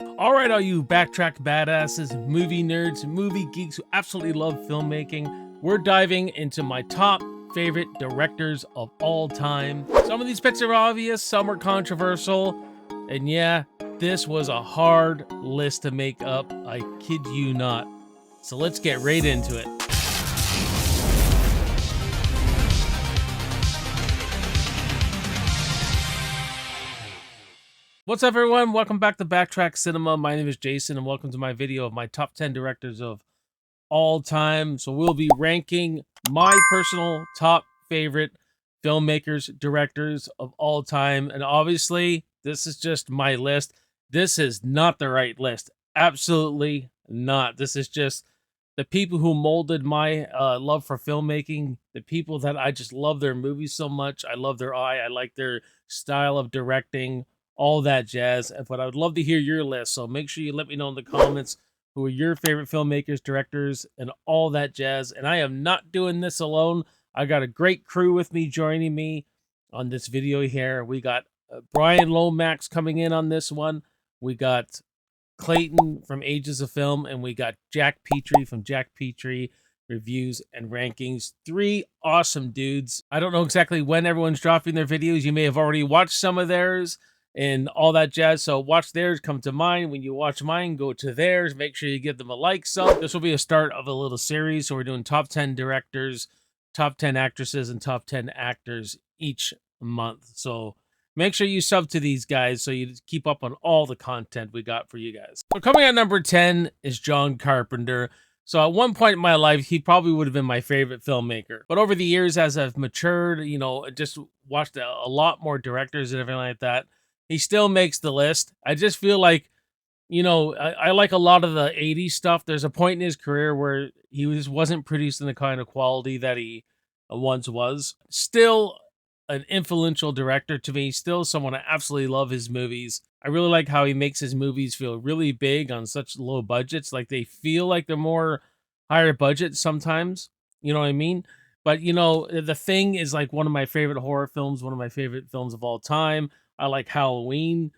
All right, all you backtrack badasses, movie nerds, movie geeks who absolutely love filmmaking, we're diving into my top favorite directors of all time. Some of these picks are obvious, some are controversial, and yeah, this was a hard list to make up, I kid you not. So let's get right into it. What's up, everyone? Welcome back to Backtrack Cinema. My name is Jason, and welcome to my video of my top 10 directors of all time. So we'll be ranking my personal top favorite filmmakers, directors of all time. And obviously, this is just my list. This is not the right list. Absolutely not. This is just the people who molded my love for filmmaking, the people that I just love their movies so much. I love their eye. I like their style of directing, all that jazz. But I would love to hear your list. So make sure you let me know in the comments who are your favorite filmmakers, directors, and all that jazz. And I am not doing this alone. I got a great crew with me joining me on this video here. We got Bryan Lomax coming in on this one. We got Clayton from Agesoffilm, and we got Jack Petrie from Jack Petrie Reviews and Rankings. Three awesome dudes. I don't know exactly when everyone's dropping their videos. You may have already watched some of theirs and all that jazz. So watch theirs, come to mine. When you watch mine, go to theirs. Make sure you give them a like. So this will be a start of a little series. So we're doing top 10 directors, top 10 actresses, and top 10 actors each month. So make sure you sub to these guys so you keep up on all the content we got for you guys. So coming at number 10 is John Carpenter. So at one point in my life, he probably would have been my favorite filmmaker. But over the years, as I've matured, just watched a lot more directors and everything like that, he still makes the list. I just feel like, I like a lot of the 80s stuff. There's a point in his career where he just wasn't producing the kind of quality that he once was. Still an influential director to me. Still someone I absolutely love his movies. I really like how he makes his movies feel really big on such low budgets. Like they feel like they're more higher budget sometimes. You know what I mean? But, The Thing is like one of my favorite horror films, one of my favorite films of all time. I like Halloween.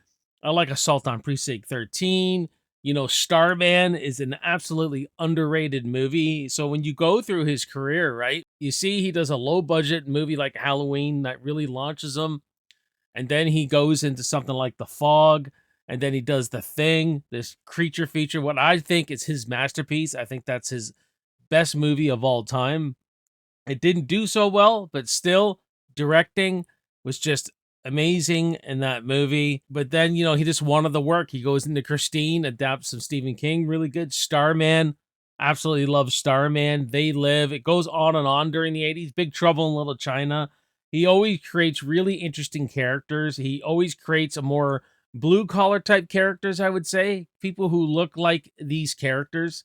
I like Assault on Precinct 13. Starman is an absolutely underrated movie. So when you go through his career, right, you see he does a low budget movie like Halloween that really launches him. And then he goes into something like The Fog. And then he does The Thing, this creature feature, what I think is his masterpiece. I think that's his best movie of all time. It didn't do so well, but still, directing was just amazing in that movie. But then, he just wanted the work. He goes into Christine, adapts some Stephen King, really good. Starman, absolutely love Starman. They Live. It goes on and on during the 80s. Big Trouble in Little China. He always creates really interesting characters. He always creates a more blue collar type characters, I would say. People who look like these characters.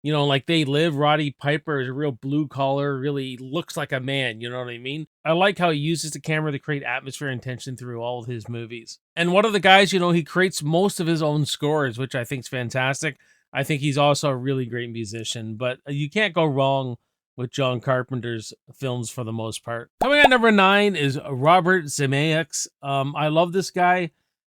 Like They Live, Roddy Piper is a real blue collar, really looks like a man, you know what I mean? I like how he uses the camera to create atmosphere and tension through all of his movies. And one of the guys, he creates most of his own scores, which I think is fantastic. I think he's also a really great musician, but you can't go wrong with John Carpenter's films for the most part. Coming at number 9 is Robert Zemeckis. I love this guy.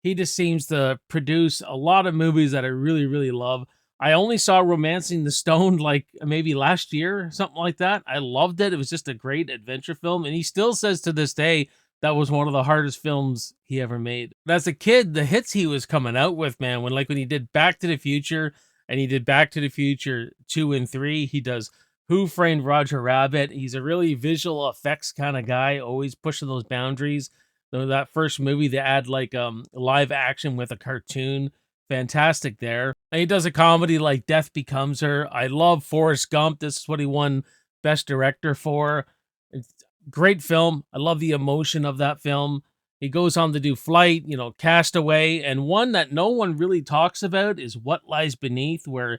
He just seems to produce a lot of movies that I really, really love. I only saw Romancing the Stone like maybe last year, something like that. I loved it. It was just a great adventure film. And he still says to this day that was one of the hardest films he ever made. But as a kid, the hits he was coming out with, man, when he did Back to the Future and he did Back to the Future 2 and 3, he does Who Framed Roger Rabbit. He's a really visual effects kind of guy, always pushing those boundaries. That first movie, they add like live action with a cartoon. Fantastic there. And he does a comedy like Death Becomes Her. I love Forrest Gump. This is what he won Best Director for. It's a great film. I love the emotion of that film. He goes on to do Flight, Castaway, and one that no one really talks about is What Lies Beneath, where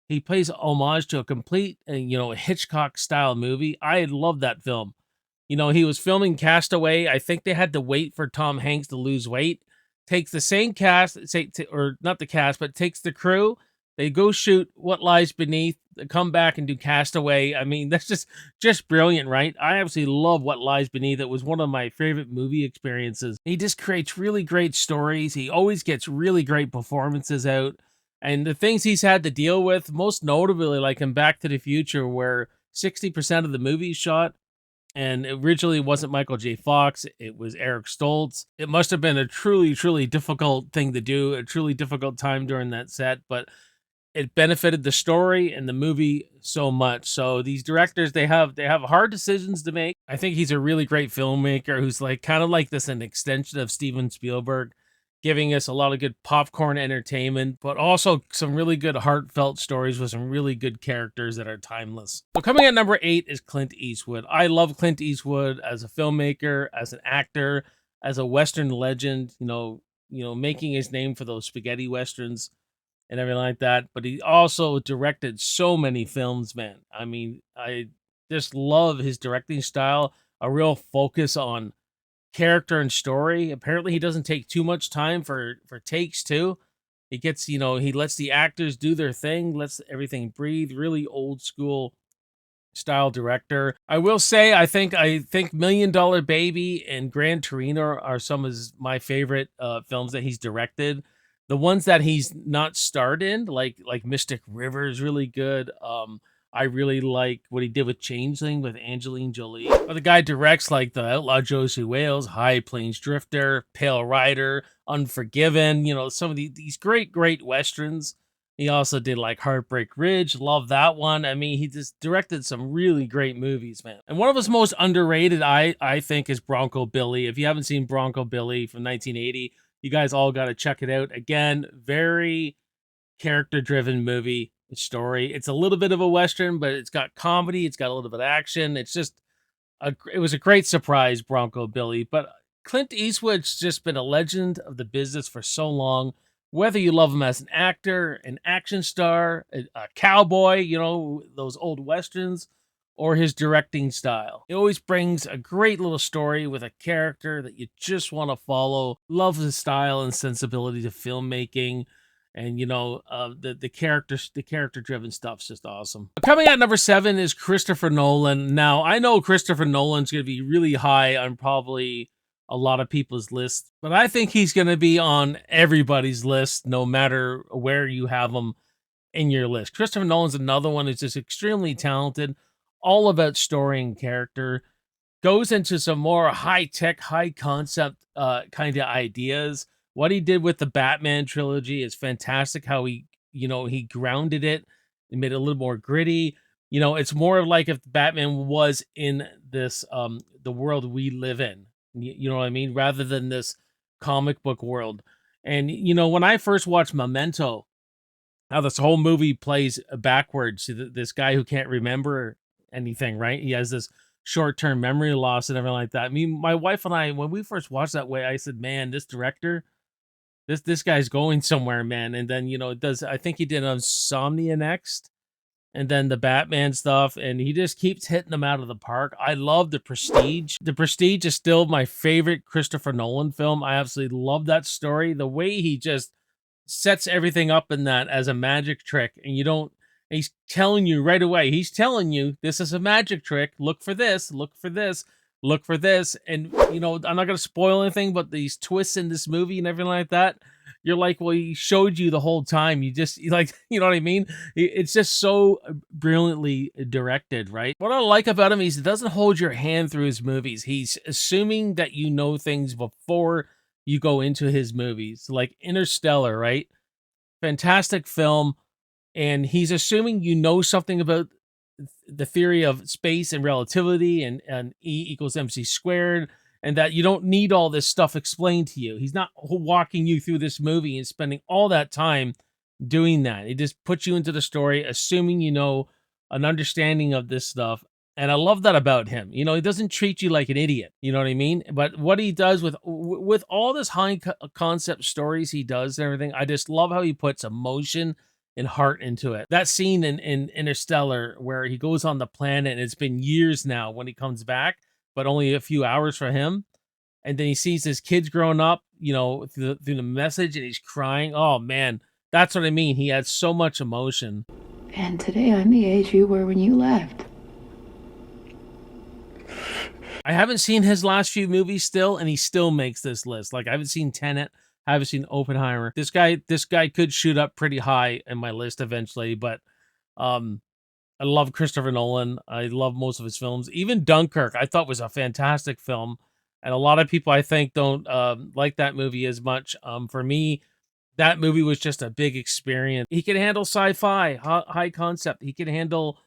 he pays homage to a complete, Hitchcock-style movie. I love that film. He was filming Castaway. I think they had to wait for Tom Hanks to lose weight. Takes the same cast, or not the cast, but takes the crew, They go shoot What Lies Beneath, they come back and do Castaway. I mean, that's just brilliant, right? I absolutely love What Lies Beneath. It was one of my favorite movie experiences. He just creates really great stories. He always gets really great performances out. And the things he's had to deal with, most notably, like in Back to the Future, where 60% of the movie is shot, and originally it wasn't Michael J. Fox, it was Eric Stoltz. It must have been a truly, truly difficult thing to do, a truly difficult time during that set, but it benefited the story and the movie so much. So these directors, they have hard decisions to make. I think he's a really great filmmaker who's like kind of like this an extension of Steven Spielberg, giving us a lot of good popcorn entertainment, but also some really good heartfelt stories with some really good characters that are timeless. So coming at number 8 is Clint Eastwood. I love Clint Eastwood as a filmmaker, as an actor, as a Western legend, making his name for those spaghetti Westerns and everything like that. But he also directed so many films, man. I mean, I just love his directing style, a real focus on character and story. Apparently, he doesn't take too much time for takes too. He gets, he lets the actors do their thing, lets everything breathe. Really old school style director. I will say, I think Million Dollar Baby and Gran Torino are some of my favorite films that he's directed. The ones that he's not starred in, like Mystic River, is really good. I really like what he did with Changeling with Angelina Jolie. But the guy directs like The Outlaw Josie Wales, High Plains Drifter, Pale Rider, Unforgiven. Some of these great westerns. He also did like Heartbreak Ridge. Love that one. I mean, he just directed some really great movies, man. And one of his most underrated, I think, is Bronco Billy. If you haven't seen Bronco Billy from 1980, you guys all got to check it out. Again, very character-driven movie story. It's a little bit of a Western, but it's got comedy. It's got a little bit of action. It was a great surprise, Bronco Billy. But Clint Eastwood's just been a legend of the business for so long. Whether you love him as an actor, an action star, a cowboy, those old westerns, or his directing style. He always brings a great little story with a character that you just want to follow. Love his style and sensibility to filmmaking. And the character driven stuff's just awesome. Coming at number 7 is Christopher Nolan. Now I know Christopher Nolan's gonna be really high on probably a lot of people's lists, but I think he's gonna be on everybody's list, no matter where you have him in your list. Christopher Nolan's another one who's just extremely talented, all about story and character. Goes into some more high tech, high concept kind of ideas. What he did with the Batman trilogy is fantastic. How he grounded it and made it a little more gritty. It's more of like if Batman was in this the world we live in. You know what I mean? Rather than this comic book world. And when I first watched Memento, how this whole movie plays backwards. This guy who can't remember anything, right? He has this short-term memory loss and everything like that. I mean, my wife and I, when we first watched that way, I said, man, this director, this guy's going somewhere, man. And then, it does, I think he did Insomnia next, and then the Batman stuff, and he just keeps hitting them out of the park. I love The Prestige. The Prestige is still my favorite Christopher Nolan film. I absolutely love that story. The way he just sets everything up in that as a magic trick, and he's telling you right away, he's telling you this is a magic trick, look for this, look for this, look for this. And I'm not going to spoil anything, but these twists in this movie and everything like that, you're like, well, he showed you the whole time. You like, you know what I mean? It's just so brilliantly directed, right? What I like about him is he doesn't hold your hand through his movies. He's assuming that you know things before you go into his movies, like Interstellar, right? Fantastic film. And he's assuming you know something about the theory of space and relativity and E equals MC squared, and that you don't need all this stuff explained to you. He's not walking you through this movie and spending all that time doing that. He just puts you into the story, assuming you know an understanding of this stuff. And I love that about him. He doesn't treat you like an idiot. You know what I mean? But what he does with all this high concept stories he does and everything, I just love how he puts emotion and heart into it. That scene in Interstellar where he goes on the planet and it's been years now when he comes back, but only a few hours for him. And then he sees his kids growing up, through the message, and he's crying. Oh man, That's what I mean. He had so much emotion. And today I'm the age you were when you left. I haven't seen his last few movies still, and he still makes this list. Like, I haven't seen Tenet, I haven't seen Oppenheimer. This guy could shoot up pretty high in my list eventually, but um I love Christopher Nolan. I love most of his films. Even Dunkirk, I thought was a fantastic film, and a lot of people I think don't like that movie as much. For me, that movie was just a big experience. He can handle sci-fi, high concept. He can handle,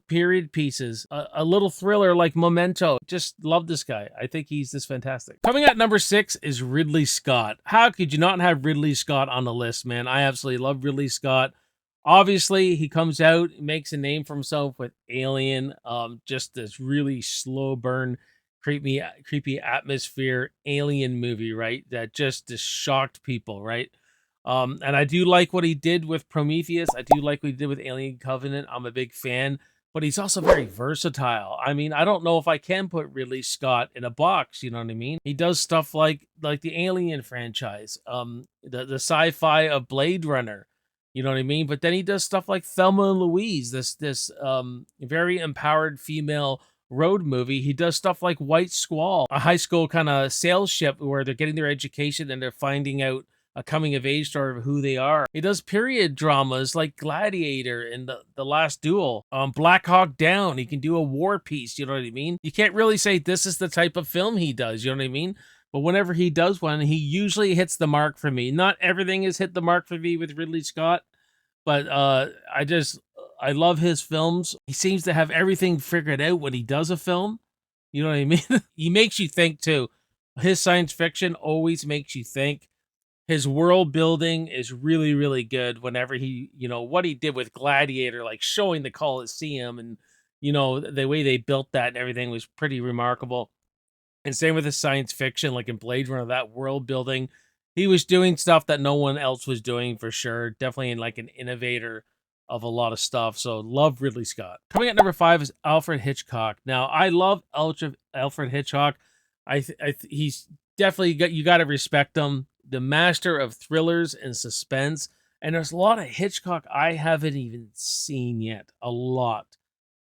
period pieces, a little thriller like Memento. Just love this guy. I think he's this fantastic. Coming at number 6 is Ridley Scott. How could you not have Ridley Scott on the list, man? I absolutely love Ridley Scott. Obviously, he comes out, makes a name for himself with Alien, just this really slow burn, creepy atmosphere alien movie, right? That just shocked people, right? And I do like what he did with Prometheus. I do like what he did with Alien Covenant. I'm a big fan, but he's also very versatile. I mean, I don't know if I can put Ridley Scott in a box. You know what I mean? He does stuff like the Alien franchise, the sci-fi of Blade Runner. You know what I mean? But then he does stuff like Thelma and Louise, this very empowered female road movie. He does stuff like White Squall, a high school kind of sales ship where they're getting their education and they're finding out a coming of age story of who they are. He does period dramas like Gladiator and the Last Duel. Black Hawk Down. He can do a war piece. You know what I mean? You can't really say this is the type of film he does. You know what I mean? But whenever he does one, he usually hits the mark for me. Not everything has hit the mark for me with Ridley Scott, but I love his films. He seems to have everything figured out when he does a film. You know what I mean? He makes you think too. His science fiction always makes you think. His world building is really, really good whenever what he did with Gladiator, like showing the Colosseum and, the way they built that and everything was pretty remarkable. And same with his science fiction, like in Blade Runner, that world building. He was doing stuff that no one else was doing for sure. Definitely like an innovator of a lot of stuff. So love Ridley Scott. Coming at number 5 is Alfred Hitchcock. Now I love Alfred Hitchcock. He's definitely you got to respect him. The master of thrillers and suspense. And there's a lot of Hitchcock I haven't even seen yet. A lot.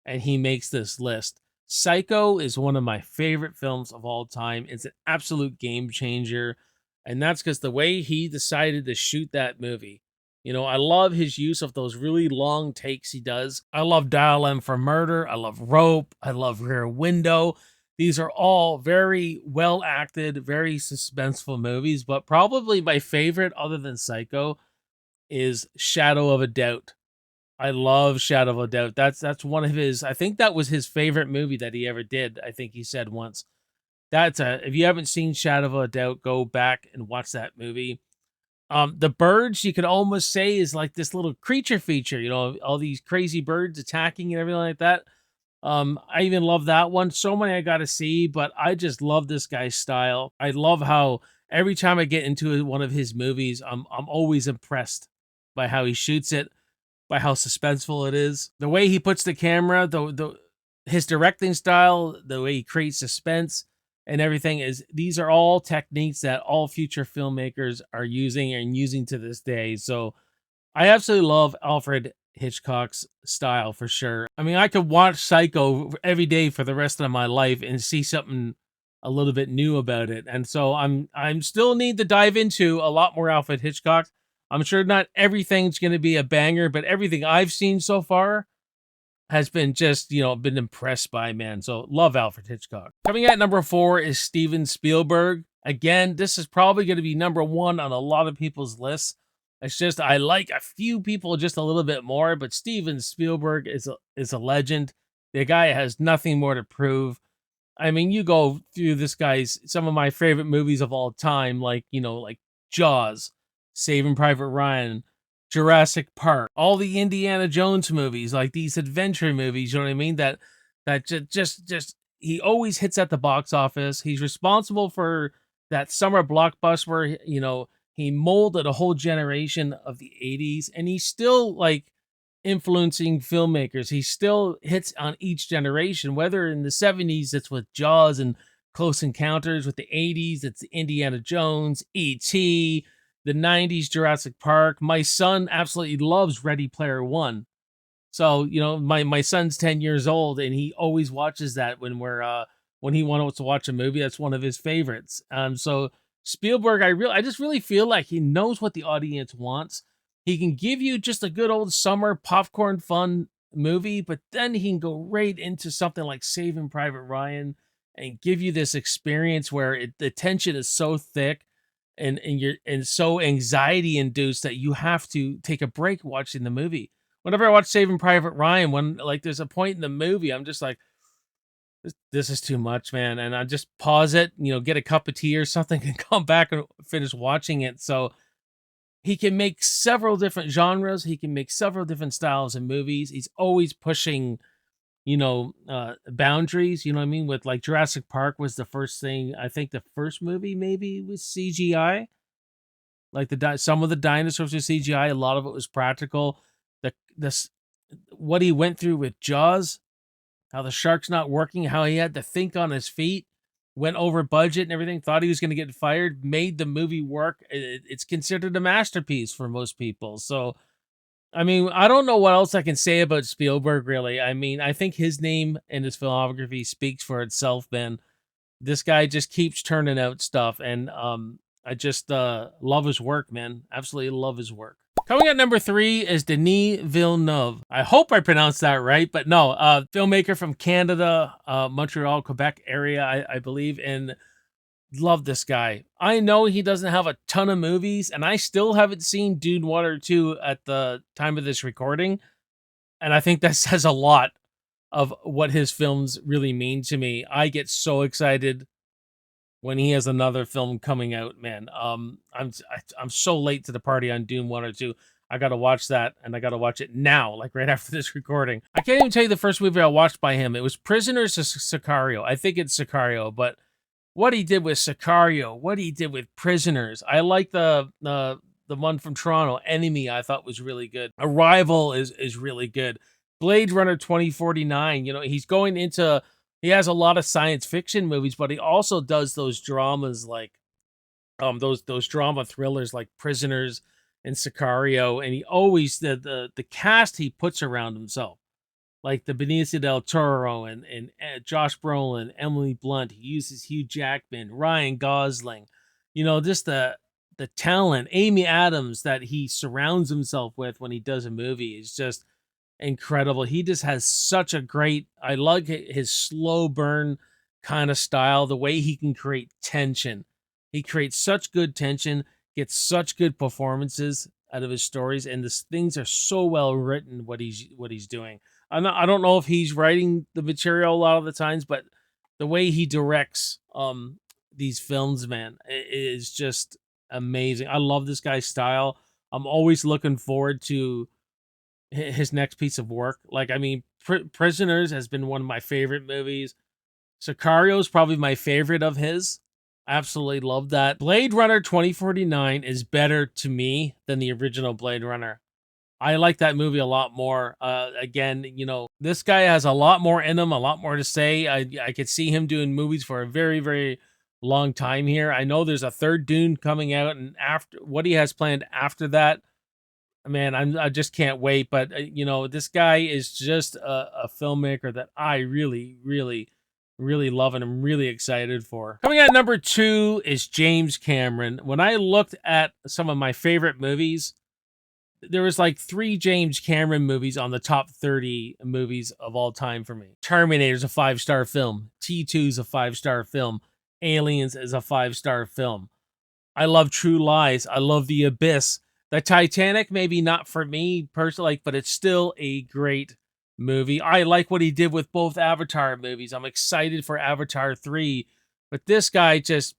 And he makes this list. Psycho is one of my favorite films of all time. It's an absolute game changer. And that's because the way he decided to shoot that movie. I love his use of those really long takes he does. I love Dial M for Murder. I love Rope. I love Rear Window. These are all very well acted, very suspenseful movies. But probably my favorite, other than Psycho, is Shadow of a Doubt. I love Shadow of a Doubt. That's one of his. I think that was his favorite movie that he ever did. I think he said once. If you haven't seen Shadow of a Doubt, go back and watch that movie. The birds, you could almost say, is like this little creature feature. All these crazy birds attacking and everything like that. I even love that one. So many I got to see, but I just love this guy's style. I love how every time I get into one of his movies, I'm always impressed by how he shoots it, by how suspenseful it is, the way he puts the camera, his directing style, the way he creates suspense and everything these are all techniques that all future filmmakers are using and using to this day. So I absolutely love Alfred Hitchcock's style for sure. I mean, I could watch Psycho every day for the rest of my life and see something a little bit new about it. And so I'm still need to dive into a lot more Alfred Hitchcock. I'm sure not everything's going to be a banger, but everything I've seen so far has been just, been impressed by, man. So love Alfred Hitchcock. Coming at number 4 is Steven Spielberg. Again, this is probably going to be number 1 on a lot of people's lists. It's just, I like a few people just a little bit more, but Steven Spielberg is a legend. The guy has nothing more to prove. I mean, you go through this guy's, some of my favorite movies of all time, like Jaws, Saving Private Ryan, Jurassic Park, all the Indiana Jones movies, like these adventure movies, you know what I mean? That just he always hits at the box office. He's responsible for that summer blockbuster where, he molded a whole generation of the 80s, and he's still like influencing filmmakers. He still hits on each generation, whether in the 70s it's with Jaws and Close Encounters, with the 80s it's Indiana Jones, E.T., the 90s Jurassic Park. My son absolutely loves Ready Player One. So, you know, my son's 10 years old and he always watches that when he wants to watch a movie. That's one of his favorites. So Spielberg, I just really feel like he knows what the audience wants. He can give you just a good old summer popcorn fun movie, but then he can go right into something like Saving Private Ryan and give you this experience where the tension is so thick and so anxiety induced that you have to take a break watching the movie. Whenever I watch Saving Private Ryan, when like there's a point in the movie, I'm just like, this is too much, man. And I just pause it, you know, get a cup of tea or something and come back and finish watching it. So he can make several different genres. He can make several different styles in movies. He's always pushing, boundaries, you know what I mean? With like Jurassic Park was the first thing, I think the first movie maybe was CGI. Like some of the dinosaurs were CGI, a lot of it was practical. This what he went through with Jaws, how the shark's not working, how he had to think on his feet, went over budget and everything, thought he was going to get fired, made the movie work. It's considered a masterpiece for most people. So, I mean, I don't know what else I can say about Spielberg, really. I mean, I think his name and his filmography speaks for itself, man. This guy just keeps turning out stuff, and I just love his work, man. Absolutely love his work. Coming at number 3 is Denis Villeneuve. I hope I pronounced that right, but no, filmmaker from Canada, Montreal, Quebec area, I believe, and love this guy. I know he doesn't have a ton of movies, and I still haven't seen Dune 1 or 2 at the time of this recording, and I think that says a lot of what his films really mean to me. I get so excited when he has another film coming out, man. I'm so late to the party on Dune 1 or 2. I gotta watch that, and I gotta watch it now, like right after this recording. I can't even tell you the first movie I watched by him. It was Prisoners of Sicario. I think it's Sicario, but what he did with Sicario, what he did with Prisoners. I like the one from Toronto, Enemy, I thought was really good. Arrival is really good. Blade Runner 2049, you know, he has a lot of science fiction movies, but he also does those dramas like those drama thrillers like Prisoners and Sicario, and he always the cast he puts around himself, like the Benicio del Toro and Josh Brolin, Emily Blunt. He uses Hugh Jackman, Ryan Gosling, you know, just the talent, Amy Adams that he surrounds himself with when he does a movie is just incredible. He just has such a great, I like his slow burn kind of style, the way he can create tension. He creates such good tension, gets such good performances out of his stories, and the things are so well written what he's doing. I don't know if he's writing the material a lot of the times, but the way he directs these films, man, is just amazing. I love this guy's style. I'm always looking forward to his next piece of work. Like, I mean, Prisoners has been one of my favorite movies. Sicario is probably my favorite of his. Absolutely love that. Blade Runner 2049 is better to me than the original Blade Runner. I like that movie a lot more. Again, you know, this guy has a lot more in him, a lot more to say. I could see him doing movies for a very, very long time here. I know there's a third Dune coming out, and after what he has planned after that, man, I just can't wait. But you know, this guy is just a filmmaker that I really, really, really love and I'm really excited for. Coming at number 2 is James Cameron. When I looked at some of my favorite movies, there was like 3 James Cameron movies on the top 30 movies of all time for me. Terminator's a 5-star film. T2's a 5-star film. Aliens is a 5-star film. I love True Lies. I love The Abyss. The Titanic, maybe not for me personally, but it's still a great movie. I like what he did with both Avatar movies. I'm excited for Avatar 3. But this guy just,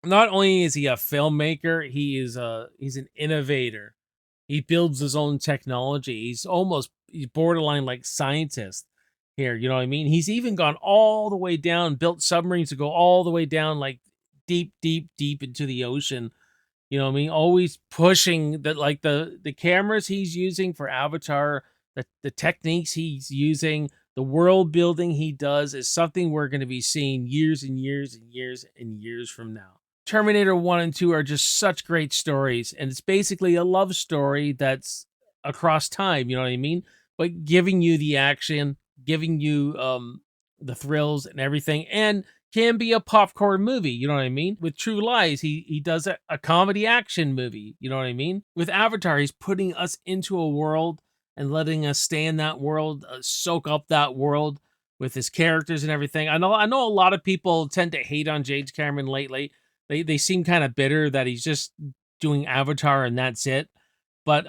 not only is he a filmmaker, he's an innovator. He builds his own technology. He's borderline like scientist here. You know what I mean? He's even gone all the way down, built submarines to go all the way down, like deep, deep, deep into the ocean. You know what I mean? Always pushing the cameras he's using for Avatar, the techniques he's using, the world building he does is something we're going to be seeing years and years and years and years from now. Terminator 1 and 2 are just such great stories, and it's basically a love story that's across time, you know what I mean? But giving you the action, giving you the thrills and everything, and can be a popcorn movie, you know what I mean? With True Lies, he does a comedy action movie, you know what I mean? With Avatar, he's putting us into a world and letting us stay in that world, soak up that world with his characters and everything. I know a lot of people tend to hate on James Cameron lately. They seem kind of bitter that he's just doing Avatar and that's it. But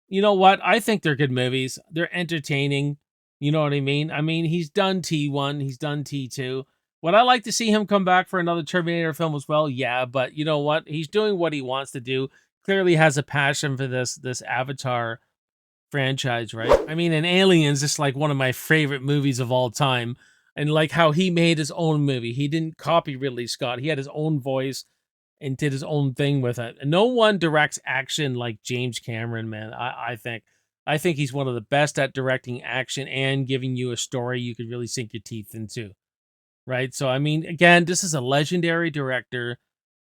you know what? I think they're good movies. They're entertaining. You know what I mean? I mean, he's done T1, he's done T2. Would I like to see him come back for another Terminator film as well? Yeah, but you know what? He's doing what he wants to do. Clearly has a passion for this Avatar franchise, right? I mean, and Aliens is like one of my favorite movies of all time. And like how he made his own movie. He didn't copy Ridley Scott. He had his own voice and did his own thing with it. And no one directs action like James Cameron, man. I think. I think he's one of the best at directing action and giving you a story you could really sink your teeth into. Right? So I mean, again, this is a legendary director.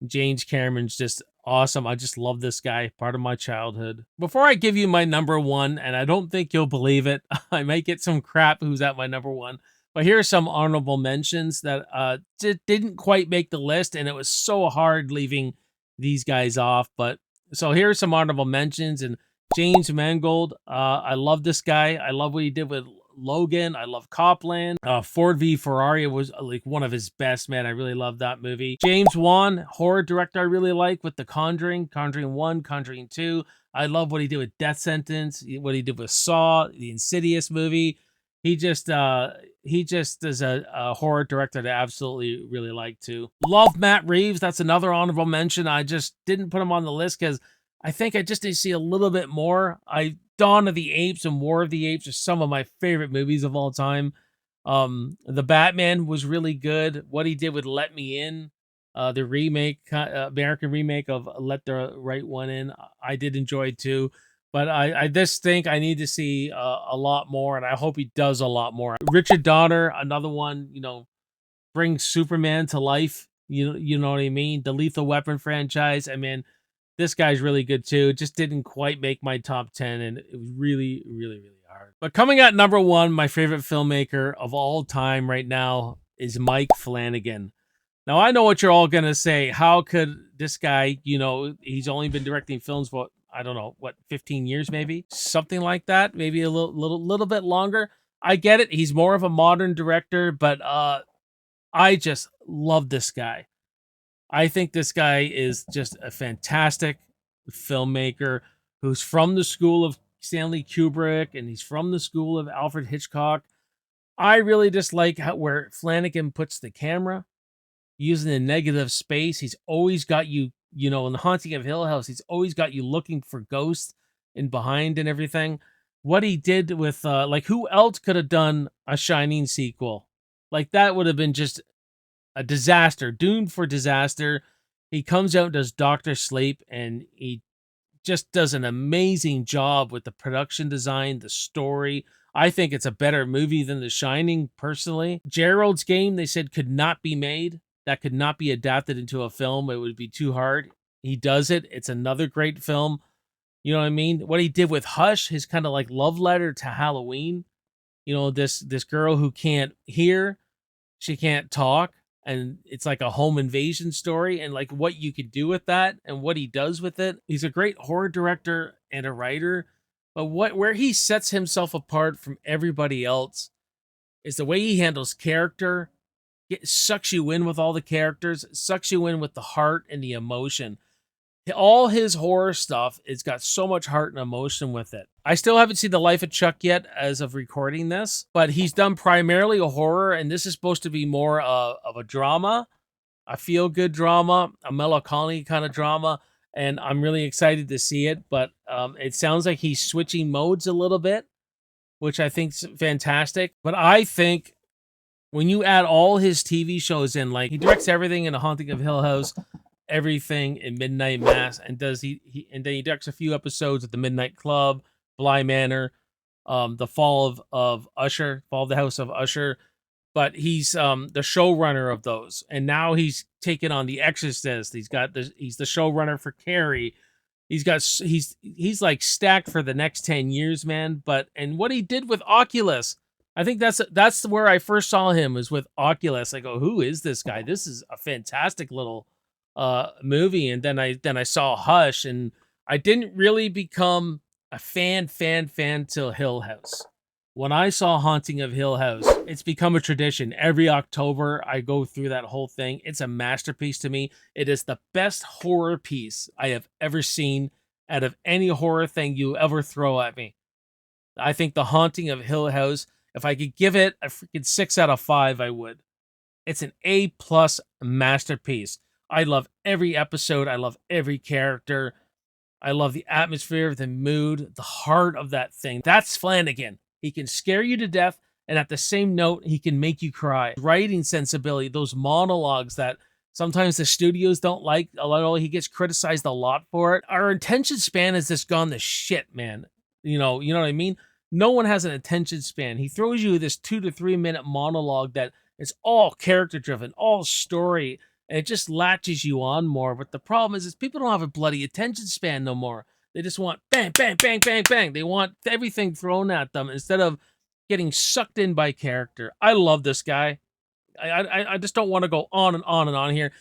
James Cameron's just awesome. I just love this guy, part of my childhood. Before I give you my number one, and I don't think you'll believe it, I might get some crap who's at my number one, but here are some honorable mentions that didn't quite make the list, and it was so hard leaving these guys off. But so here are some honorable mentions, and James Mangold, I love this guy. I love what he did with Logan. I love Copland. Ford v Ferrari was like one of his best, man. I really love that movie. James Wan, horror director I really like with The Conjuring, Conjuring 1, Conjuring 2. I love what he did with Death Sentence, what he did with Saw, the Insidious movie. He just is a horror director that I absolutely really like too. Love Matt Reeves. That's another honorable mention. I just didn't put him on the list because I think I just need to see a little bit more. Dawn of the Apes and War of the Apes are some of my favorite movies of all time. The Batman was really good. What he did with Let Me In, the remake, American remake of Let the Right One In, I did enjoy too. But I just think I need to see a lot more, and I hope he does a lot more. Richard Donner, another one, brings Superman to life. You know what I mean? The Lethal Weapon franchise. I mean, this guy's really good too. Just didn't quite make my top 10, and it was really, really, really hard. But coming at number one, my favorite filmmaker of all time right now is Mike Flanagan. Now, I know what you're all going to say. How could this guy, he's only been directing films for, I don't know, 15 years maybe? Something like that. Maybe a little bit longer. I get it. He's more of a modern director, but I just love this guy. I think this guy is just a fantastic filmmaker who's from the school of Stanley Kubrick, and he's from the school of Alfred Hitchcock. I really just like where Flanagan puts the camera, using a negative space. He's always got you, in The Haunting of Hill House, he's always got you looking for ghosts in behind and everything. What he did with, who else could have done a Shining sequel? Like, that would have been just a disaster, doomed for disaster. He comes out and does Dr. Sleep, and he just does an amazing job with the production design, the story. I think it's a better movie than The Shining, personally. Gerald's Game, they said, could not be made. That could not be adapted into a film. It would be too hard. He does it. It's another great film. You know what I mean? What he did with Hush, his kind of like love letter to Halloween. This girl who can't hear, she can't talk, and it's like a home invasion story, and like what you could do with that and what he does with it. He's a great horror director and a writer, but where he sets himself apart from everybody else is the way he handles character. It sucks you in with all the characters, sucks you in with the heart and the emotion. All his horror stuff, it's got so much heart and emotion with it. I still haven't seen The Life of Chuck yet as of recording this, but he's done primarily a horror, and this is supposed to be more of a drama, a feel-good drama, a melancholy kind of drama, and I'm really excited to see it, but it sounds like he's switching modes a little bit, which I think's fantastic. But I think when you add all his TV shows in, like he directs everything in The Haunting of Hill House, everything in Midnight Mass, and and then he directs a few episodes at the Midnight Club, Bly Manor, the Fall of Usher, Fall of the House of Usher. but he's the showrunner of those, and now he's taken on The Exorcist. He's the showrunner for Carrie. He's like stacked for the next 10 years, man. But and what he did with Oculus, I think that's where I first saw him, was with Oculus. I go, who is this guy? This is a fantastic little movie. And then I saw Hush, and I didn't really become a fan till Hill House. When I saw Haunting of Hill House, it's become a tradition. Every October, I go through that whole thing. It's a masterpiece to me. It is the best horror piece I have ever seen out of any horror thing you ever throw at me. I think The Haunting of Hill House, if I could give it a freaking 6 out of 5, I would. It's an A+ masterpiece. I love every episode. I love every character. I love the atmosphere, the mood, the heart of that thing. That's Flanagan. He can scare you to death, and at the same note, he can make you cry. Writing sensibility, those monologues that sometimes the studios don't like. He gets criticized a lot for it. Our attention span has just gone to shit, man. You know what I mean? No one has an attention span. He throws you this 2 to 3 minute monologue that is all character driven, all story, and it just latches you on more. But the problem is people don't have a bloody attention span no more. They just want bang, bang, bang, bang, bang. They want everything thrown at them instead of getting sucked in by character. I love this guy. I just don't want to go on and on and on here.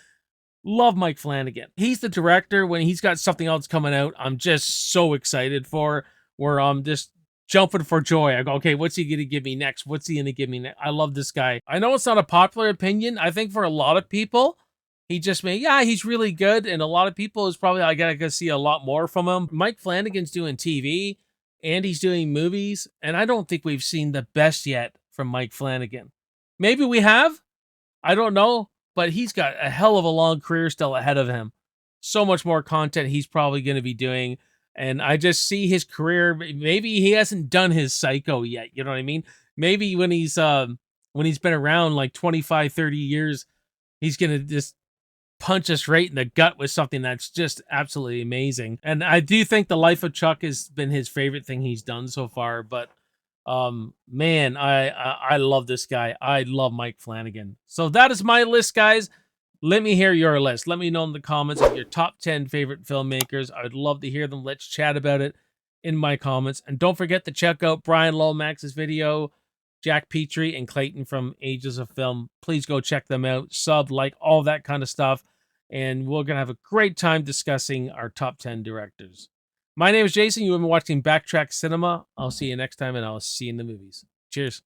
Love Mike Flanagan. He's the director. When he's got something else coming out, I'm just so excited for, where I'm just jumping for joy. I go, okay, what's he going to give me next? What's he going to give me next? I love this guy. I know it's not a popular opinion. I think for a lot of people, he's really good. And a lot of people is probably, I gotta see a lot more from him. Mike Flanagan's doing TV and he's doing movies. And I don't think we've seen the best yet from Mike Flanagan. Maybe we have. I don't know. But he's got a hell of a long career still ahead of him. So much more content he's probably going to be doing. And I just see his career. Maybe he hasn't done his Psycho yet. You know what I mean? Maybe when he's been around like 25, 30 years, he's going to just punch us right in the gut with something that's just absolutely amazing. And I do think The Life of Chuck has been his favorite thing he's done so far. But man, I love this guy. I love Mike Flanagan. So that is my list, guys. Let me hear your list. Let me know in the comments of your top 10 favorite filmmakers. I would love to hear them. Let's chat about it in my comments. And don't forget to check out Bryan Lomax's video, Jack Petrie and Clayton from Agesoffilm. Please go check them out. Sub, like, all that kind of stuff. And we're going to have a great time discussing our top 10 directors. My name is Jason. You've been watching Backtrack Cinema. I'll see you next time, and I'll see you in the movies. Cheers.